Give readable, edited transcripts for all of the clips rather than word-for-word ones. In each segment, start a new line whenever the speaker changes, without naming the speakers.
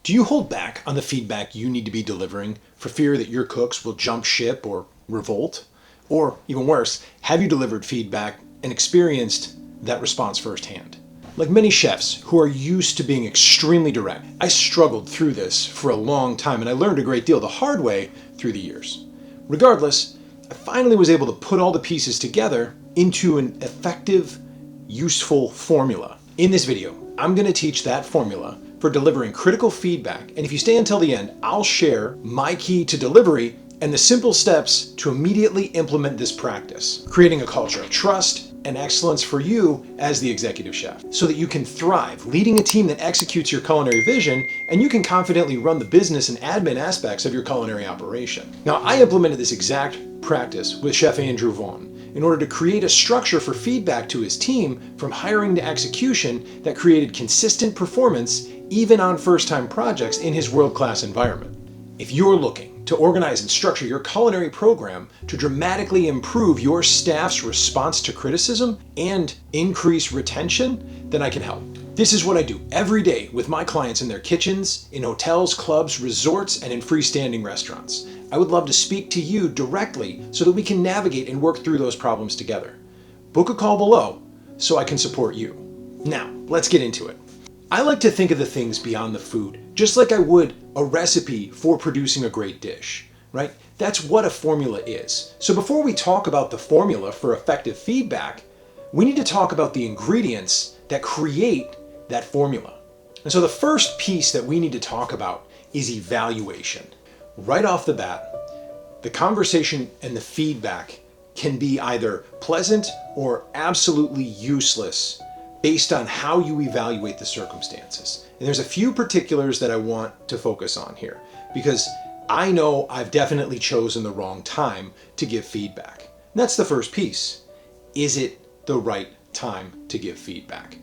Do you hold back on the feedback you need to be delivering for fear that your cooks will jump ship or revolt? Or even worse, have you delivered feedback and experienced that response firsthand? Like many chefs who are used to being extremely direct, I struggled through this for a long time, and I learned a great deal the hard way through the years. Regardless, I finally was able to put all the pieces together into an effective, useful formula. In this video, I'm going to teach that formula for delivering critical feedback, and if you stay until the end, I'll share my key to delivery and the simple steps to immediately implement this practice, creating a culture of trust and excellence for you as the executive chef, so that you can thrive leading a team that executes your culinary vision, and you can confidently run the business and admin aspects of your culinary operation. Now, I implemented this exact practice with Chef Andrew Vaughn in order to create a structure for feedback to his team from hiring to execution that created consistent performance even on first-time projects in his world-class environment. If you're looking to organize and structure your culinary program to dramatically improve your staff's response to criticism and increase retention, then I can help. This is what I do every day with my clients in their kitchens, in hotels, clubs, resorts, and in freestanding restaurants. I would love to speak to you directly so that we can navigate and work through those problems together. Book a call below so I can support you. Now, let's get into it. I like to think of the things beyond the food, just like I would a recipe for producing a great dish, right? That's what a formula is. So before we talk about the formula for effective feedback, we need to talk about the ingredients that create that formula. And so the first piece that we need to talk about is evaluation. Right off the bat, the conversation and the feedback can be either pleasant or absolutely useless based on how you evaluate the circumstances. And there's a few particulars that I want to focus on here, because I know I've definitely chosen the wrong time to give feedback. And that's the first piece. Is it the right time to give feedback?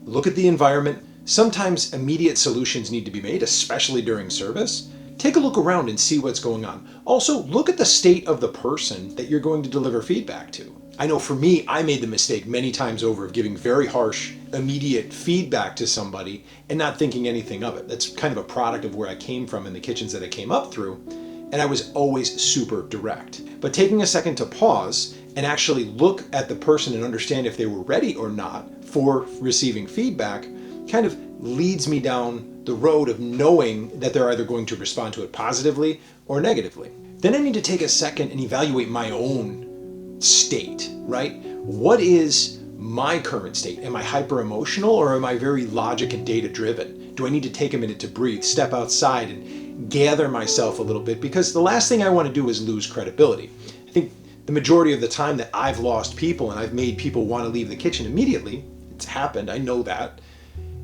Look at the environment. Sometimes immediate solutions need to be made, especially during service. Take a look around and see what's going on. Also, look at the state of the person that you're going to deliver feedback to. I know for me, I made the mistake many times over of giving very harsh, immediate feedback to somebody and not thinking anything of it. That's kind of a product of where I came from in the kitchens that I came up through, and I was always super direct. But taking a second to pause and actually look at the person and understand if they were ready or not for receiving feedback kind of leads me down the road of knowing that they're either going to respond to it positively or negatively. Then I need to take a second and evaluate my own state, right? What is my current state? Am I hyper emotional, or am I very logic and data driven? Do I need to take a minute to breathe, step outside and gather myself a little bit? Because the last thing I want to do is lose credibility. I think the majority of the time that I've lost people and I've made people want to leave the kitchen immediately, it's happened, I know that,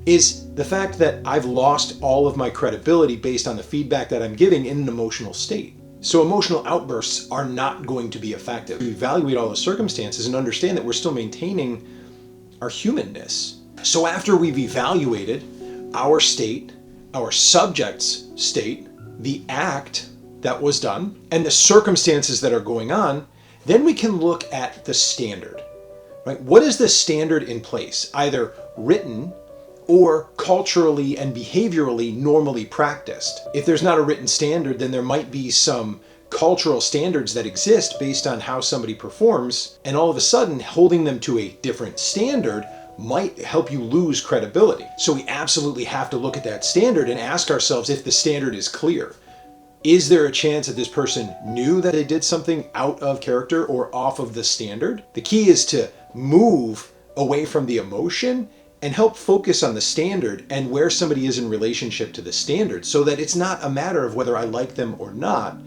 is the fact that I've lost all of my credibility based on the feedback that I'm giving in an emotional state. So emotional outbursts are not going to be effective. We evaluate all the circumstances and understand that we're still maintaining our humanness. So after we've evaluated our state, our subject's state, the act that was done, and the circumstances that are going on, then we can look at the standard, right? What is the standard in place, either written or culturally and behaviorally normally practiced? If there's not a written standard, then there might be some cultural standards that exist based on how somebody performs, and all of a sudden holding them to a different standard might help you lose credibility. So we absolutely have to look at that standard and ask ourselves if the standard is clear. Is there a chance that this person knew that they did something out of character or off of the standard? The key is to move away from the emotion and help focus on the standard and where somebody is in relationship to the standard, so that it's not a matter of whether I like them or not.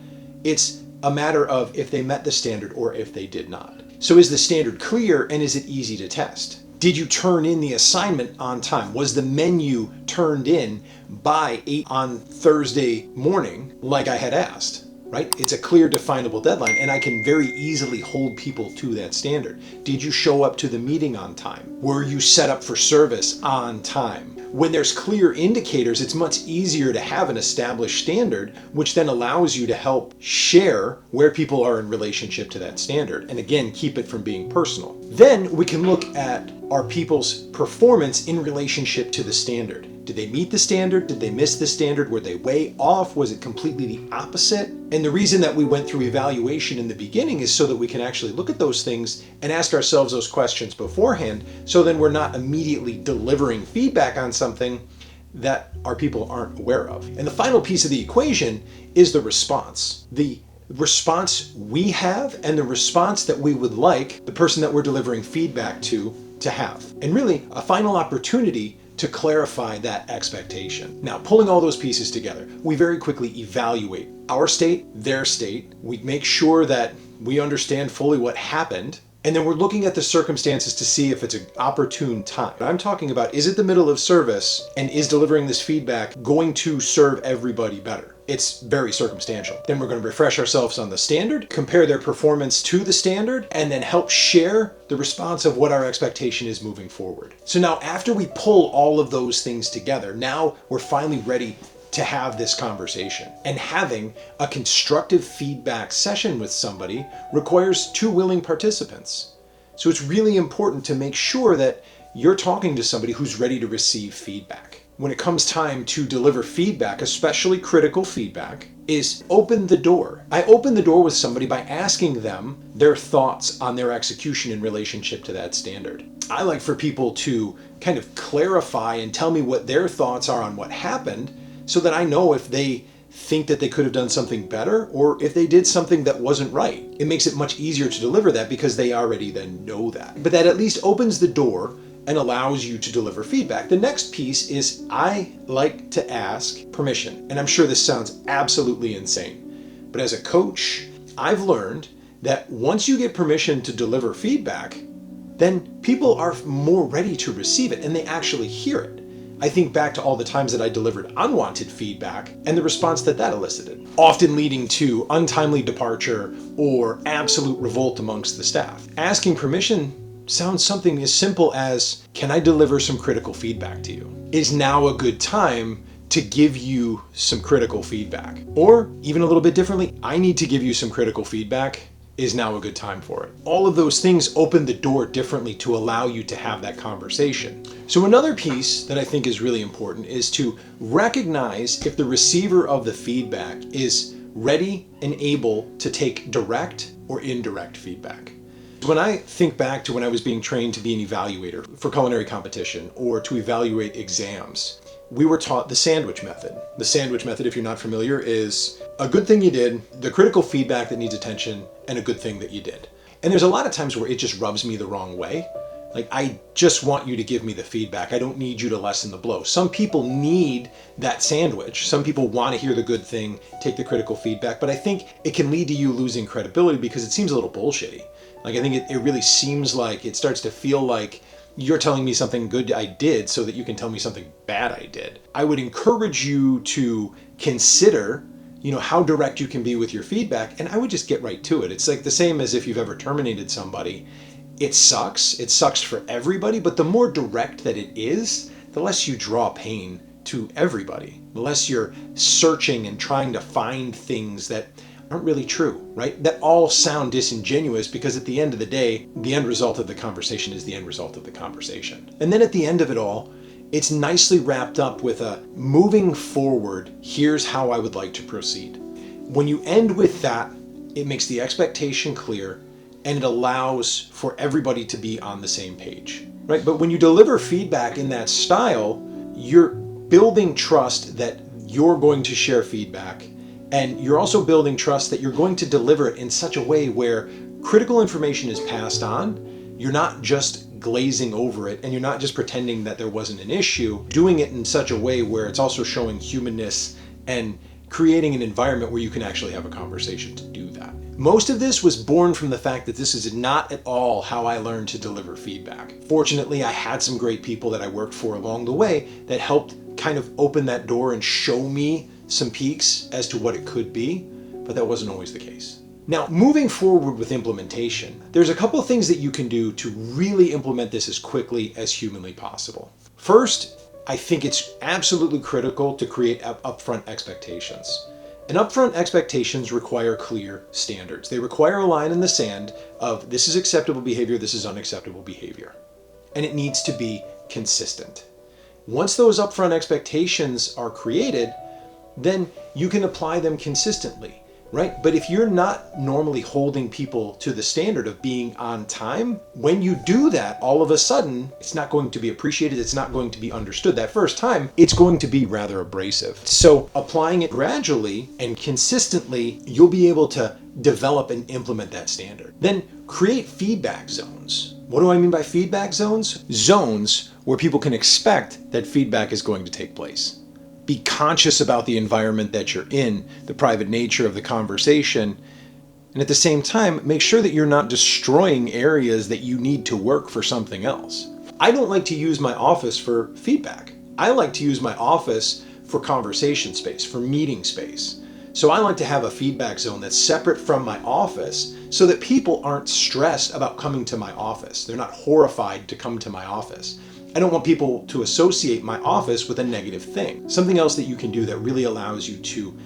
It's a matter of if they met the standard or if they did not. So is the standard clear, and is it easy to test? Did you turn in the assignment on time? Was the menu turned in by 8 on Thursday morning like I had asked? Right? It's a clear, definable deadline, and I can very easily hold people to that standard. Did you show up to the meeting on time? Were you set up for service on time? When there's clear indicators, it's much easier to have an established standard, which then allows you to help share where people are in relationship to that standard, and again, keep it from being personal. Then we can look at our people's performance in relationship to the standard. Did they meet the standard? Did they miss the standard? Were they way off? Was it completely the opposite? And the reason that we went through evaluation in the beginning is so that we can actually look at those things and ask ourselves those questions beforehand, so then we're not immediately delivering feedback on something that our people aren't aware of. And the final piece of the equation is the response. The response we have and the response that we would like the person that we're delivering feedback to have. And really a final opportunity to clarify that expectation. Now, pulling all those pieces together, we very quickly evaluate our state, their state. We make sure that we understand fully what happened. And then we're looking at the circumstances to see if it's an opportune time. I'm talking about, is it the middle of service and is delivering this feedback going to serve everybody better? It's very circumstantial. Then we're going to refresh ourselves on the standard, compare their performance to the standard, and then help share the response of what our expectation is moving forward. So now after we pull all of those things together, now we're finally ready to have this conversation. And having a constructive feedback session with somebody requires two willing participants. So it's really important to make sure that you're talking to somebody who's ready to receive feedback. When it comes time to deliver feedback, especially critical feedback, is open the door. I open the door with somebody by asking them their thoughts on their execution in relationship to that standard. I like for people to kind of clarify and tell me what their thoughts are on what happened, so that I know if they think that they could have done something better or if they did something that wasn't right. It makes it much easier to deliver that because they already then know that. But that at least opens the door and allows you to deliver feedback. The next piece is I like to ask permission. And I'm sure this sounds absolutely insane, but as a coach, I've learned that once you get permission to deliver feedback, then people are more ready to receive it and they actually hear it. I think back to all the times that I delivered unwanted feedback and the response that elicited, often leading to untimely departure or absolute revolt amongst the staff. Asking permission sounds something as simple as, can I deliver some critical feedback to you? Is now a good time to give you some critical feedback? Or even a little bit differently, I need to give you some critical feedback. Is now a good time for it? All of those things open the door differently to allow you to have that conversation. So another piece that I think is really important is to recognize if the receiver of the feedback is ready and able to take direct or indirect feedback. When I think back to when I was being trained to be an evaluator for culinary competition or to evaluate exams, we were taught the sandwich method. The sandwich method, if you're not familiar, is a good thing you did, the critical feedback that needs attention, and a good thing that you did. And there's a lot of times where it just rubs me the wrong way. Like, I just want you to give me the feedback. I don't need you to lessen the blow. Some people need that sandwich. Some people want to hear the good thing, take the critical feedback, but I think it can lead to you losing credibility because it seems a little bullshitty. Like, I think it really seems like it starts to feel like you're telling me something good I did so that you can tell me something bad I did. I would encourage you to consider, how direct you can be with your feedback, and I would just get right to it. It's like the same as if you've ever terminated somebody. It sucks for everybody, but the more direct that it is, the less you draw pain to everybody, the less you're searching and trying to find things that aren't really true, right? That all sound disingenuous because at the end of the day, the end result of the conversation is the end result of the conversation. And then at the end of it all, it's nicely wrapped up with a moving forward, here's how I would like to proceed. When you end with that, it makes the expectation clear and it allows for everybody to be on the same page, right? But when you deliver feedback in that style, you're building trust that you're going to share feedback, and you're also building trust that you're going to deliver it in such a way where critical information is passed on. You're not just glazing over it, and you're not just pretending that there wasn't an issue, doing it in such a way where it's also showing humanness and creating an environment where you can actually have a conversation to do that. Most of this was born from the fact that this is not at all how I learned to deliver feedback. Fortunately, I had some great people that I worked for along the way that helped kind of open that door and show me some peaks as to what it could be, but that wasn't always the case. Now, moving forward with implementation, there's a couple of things that you can do to really implement this as quickly as humanly possible. First, I think it's absolutely critical to create upfront expectations. And upfront expectations require clear standards. They require a line in the sand of this is acceptable behavior, this is unacceptable behavior. And it needs to be consistent. Once those upfront expectations are created, then you can apply them consistently, right? But if you're not normally holding people to the standard of being on time, when you do that, all of a sudden, it's not going to be appreciated, it's not going to be understood. That first time, it's going to be rather abrasive. So applying it gradually and consistently, you'll be able to develop and implement that standard. Then create feedback zones. What do I mean by feedback zones? Zones where people can expect that feedback is going to take place. Be conscious about the environment that you're in, the private nature of the conversation, and at the same time, make sure that you're not destroying areas that you need to work for something else. I don't like to use my office for feedback. I like to use my office for conversation space, for meeting space. So I like to have a feedback zone that's separate from my office so that people aren't stressed about coming to my office. They're not horrified to come to my office. I don't want people to associate my office with a negative thing. Something else that you can do that really allows you to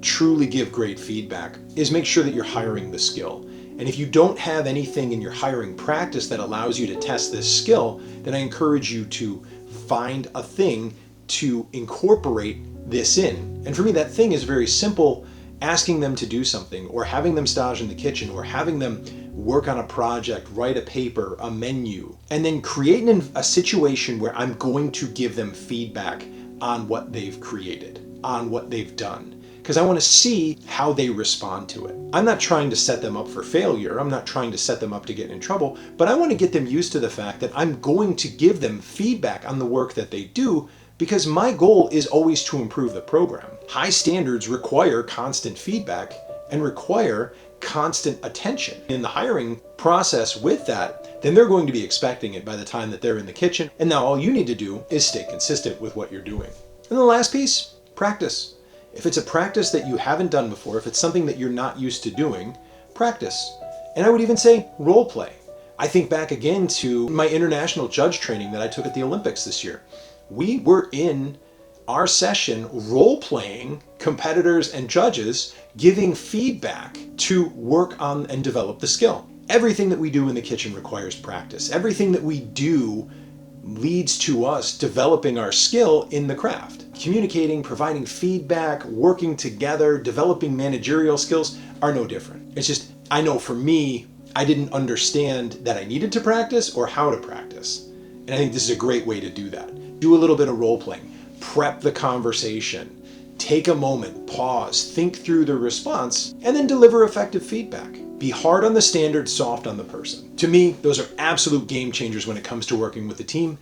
truly give great feedback is make sure that you're hiring the skill. And if you don't have anything in your hiring practice that allows you to test this skill, then I encourage you to find a thing to incorporate this in. And for me, that thing is very simple: asking them to do something, or having them stage in the kitchen, or having them work on a project, write a paper, a menu, and then creating a situation where I'm going to give them feedback on what they've created, on what they've done, because I want to see how they respond to it. I'm not trying to set them up for failure. I'm not trying to set them up to get in trouble, but I want to get them used to the fact that I'm going to give them feedback on the work that they do, because my goal is always to improve the program. High standards require constant feedback and require constant attention. In the hiring process with that, then they're going to be expecting it by the time that they're in the kitchen. And now all you need to do is stay consistent with what you're doing. And the last piece, practice. If it's a practice that you haven't done before, if it's something that you're not used to doing, practice. And I would even say role play. I think back again to my international judge training that I took at the Olympics this year. We were in our session role-playing competitors and judges, giving feedback to work on and develop the skill. Everything that we do in the kitchen requires practice. Everything that we do leads to us developing our skill in the craft. Communicating, providing feedback, working together, developing managerial skills are no different. It's just, I know for me, I didn't understand that I needed to practice or how to practice. And I think this is a great way to do that. Do a little bit of role-playing. Prep the conversation, take a moment, pause, think through the response, and then deliver effective feedback. Be hard on the standard, soft on the person. To me, those are absolute game changers when it comes to working with the team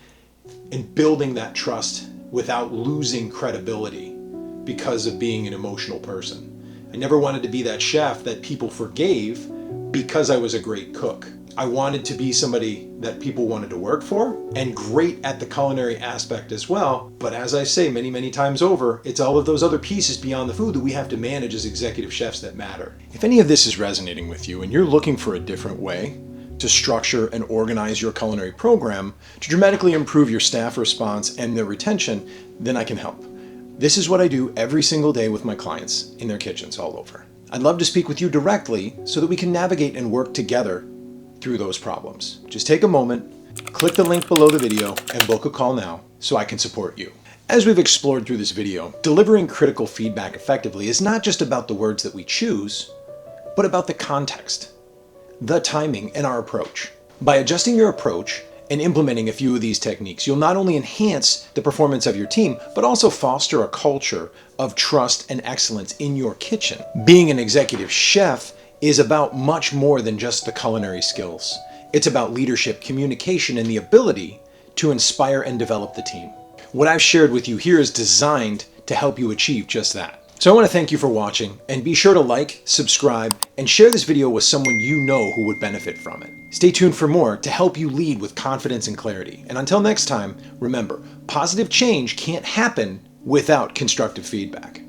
and building that trust without losing credibility because of being an emotional person. I never wanted to be that chef that people forgave because I was a great cook. I wanted to be somebody that people wanted to work for, and great at the culinary aspect as well. But as I say many, many times over, it's all of those other pieces beyond the food that we have to manage as executive chefs that matter. If any of this is resonating with you and you're looking for a different way to structure and organize your culinary program to dramatically improve your staff response and their retention, then I can help. This is what I do every single day with my clients in their kitchens all over. I'd love to speak with you directly so that we can navigate and work together through those problems. Just take a moment, click the link below the video, and book a call now so I can support you. As we've explored through this video, delivering critical feedback effectively is not just about the words that we choose, but about the context, the timing, and our approach. By adjusting your approach and implementing a few of these techniques, you'll not only enhance the performance of your team, but also foster a culture of trust and excellence in your kitchen. Being an executive chef is about much more than just the culinary skills. It's about leadership, communication, and the ability to inspire and develop the team. What I've shared with you here is designed to help you achieve just that. So I want to thank you for watching, and be sure to like, subscribe, and share this video with someone you know who would benefit from it. Stay tuned for more to help you lead with confidence and clarity. And until next time, remember, positive change can't happen without constructive feedback.